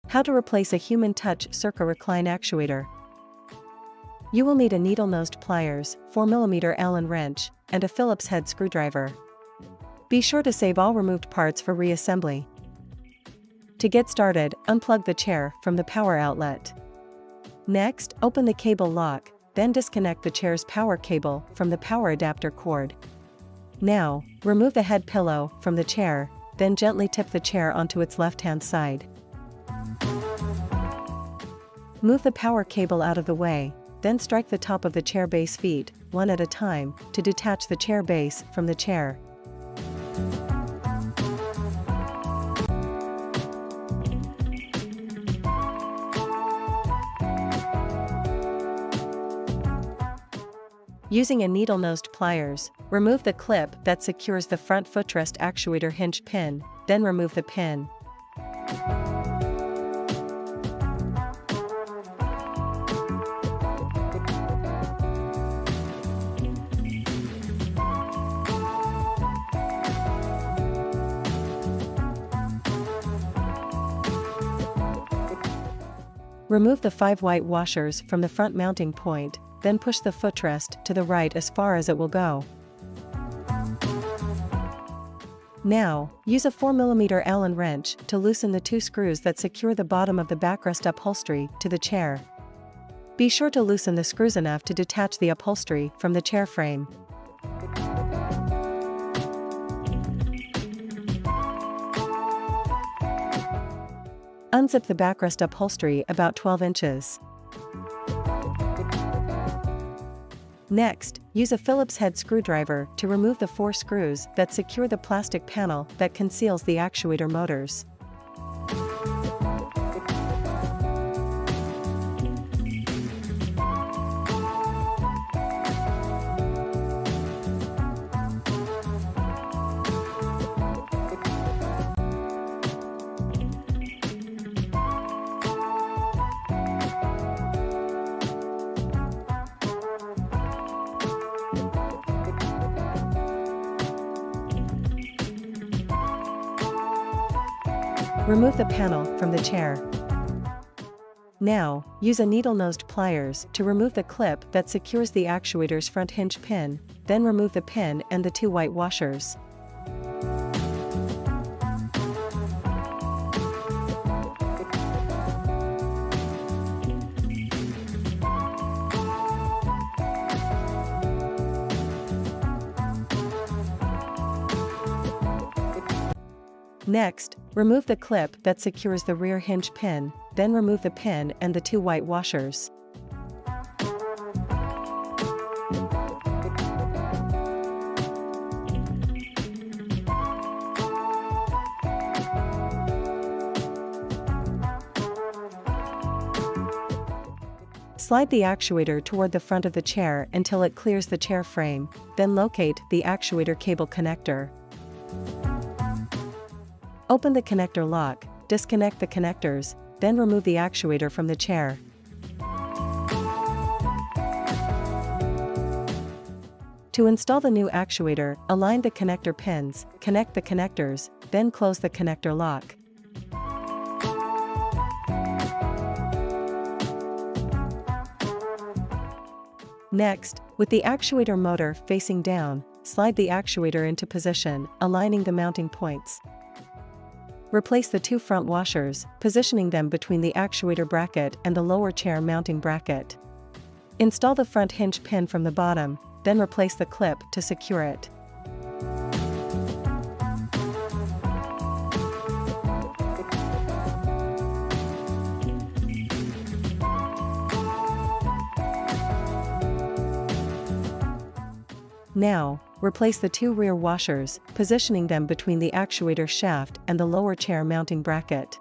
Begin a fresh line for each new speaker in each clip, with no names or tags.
How to replace a human touch Circa Recline Actuator. You will need a needle-nosed pliers, 4mm Allen wrench, and a Phillips head screwdriver. Be sure to save all removed parts for reassembly. To get started, unplug the chair from the power outlet. Next, open the cable lock, then disconnect the chair's power cable from the power adapter cord. Now, remove the head pillow from the chair, then gently tip the chair onto its left-hand side. Move the power cable out of the way, then strike the top of the chair base feet, one at a time, to detach the chair base from the chair. Using a needle-nosed pliers, remove the clip that secures the front footrest actuator hinge pin, then remove the pin. Remove the 5 white washers from the front mounting point, then push the footrest to the right as far as it will go. Now, use a 4mm Allen wrench to loosen the 2 screws that secure the bottom of the backrest upholstery to the chair. Be sure to loosen the screws enough to detach the upholstery from the chair frame. Unzip the backrest upholstery about 12 inches. Next, use a Phillips head screwdriver to remove the 4 screws that secure the plastic panel that conceals the actuator motors. Remove the panel from the chair. Now, use a needle-nosed pliers to remove the clip that secures the actuator's front hinge pin, then remove the pin and the 2 white washers. Next, remove the clip that secures the rear hinge pin, then remove the pin and the 2 white washers. Slide the actuator toward the front of the chair until it clears the chair frame, then locate the actuator cable connector. Open the connector lock, disconnect the connectors, then remove the actuator from the chair. To install the new actuator, align the connector pins, connect the connectors, then close the connector lock. Next, with the actuator motor facing down, slide the actuator into position, aligning the mounting points. Replace the 2 front washers, positioning them between the actuator bracket and the lower chair mounting bracket. Install the front hinge pin from the bottom, then replace the clip to secure it. Now, replace the 2 rear washers, positioning them between the actuator shaft and the lower chair mounting bracket.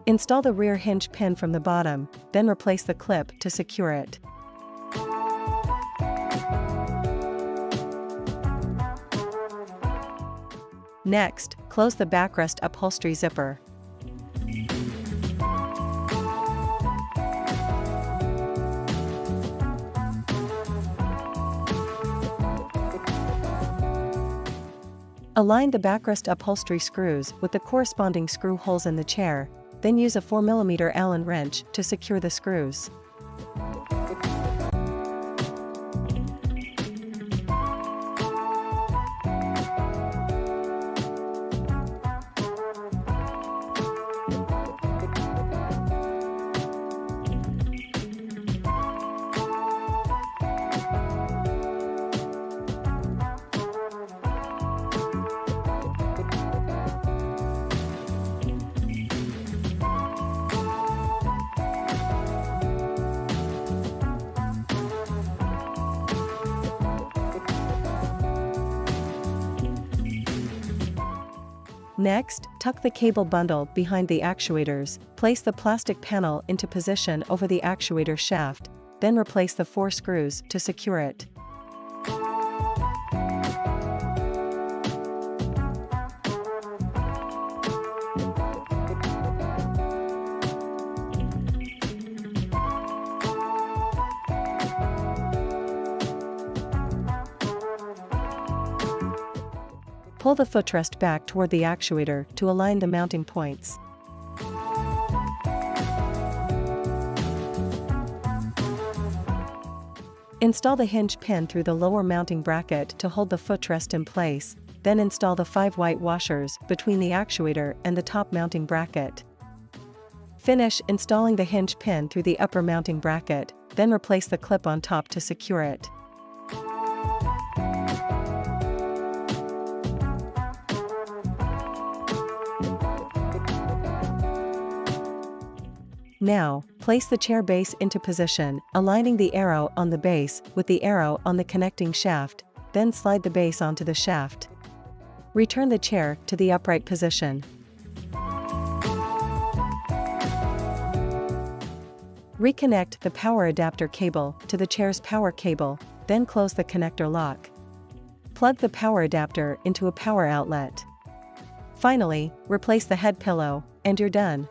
Install the rear hinge pin from the bottom, then replace the clip to secure it. Next, close the backrest upholstery zipper. Align the backrest upholstery screws with the corresponding screw holes in the chair, then use a 4mm Allen wrench to secure the screws. Next, tuck the cable bundle behind the actuators, place the plastic panel into position over the actuator shaft, then replace the 4 screws to secure it. Pull the footrest back toward the actuator to align the mounting points. Install the hinge pin through the lower mounting bracket to hold the footrest in place, then install the 5 white washers between the actuator and the top mounting bracket. Finish installing the hinge pin through the upper mounting bracket, then replace the clip on top to secure it. Now, place the chair base into position, aligning the arrow on the base with the arrow on the connecting shaft, then slide the base onto the shaft. Return the chair to the upright position. Reconnect the power adapter cable to the chair's power cable, then close the connector lock. Plug the power adapter into a power outlet. Finally, replace the head pillow, and you're done.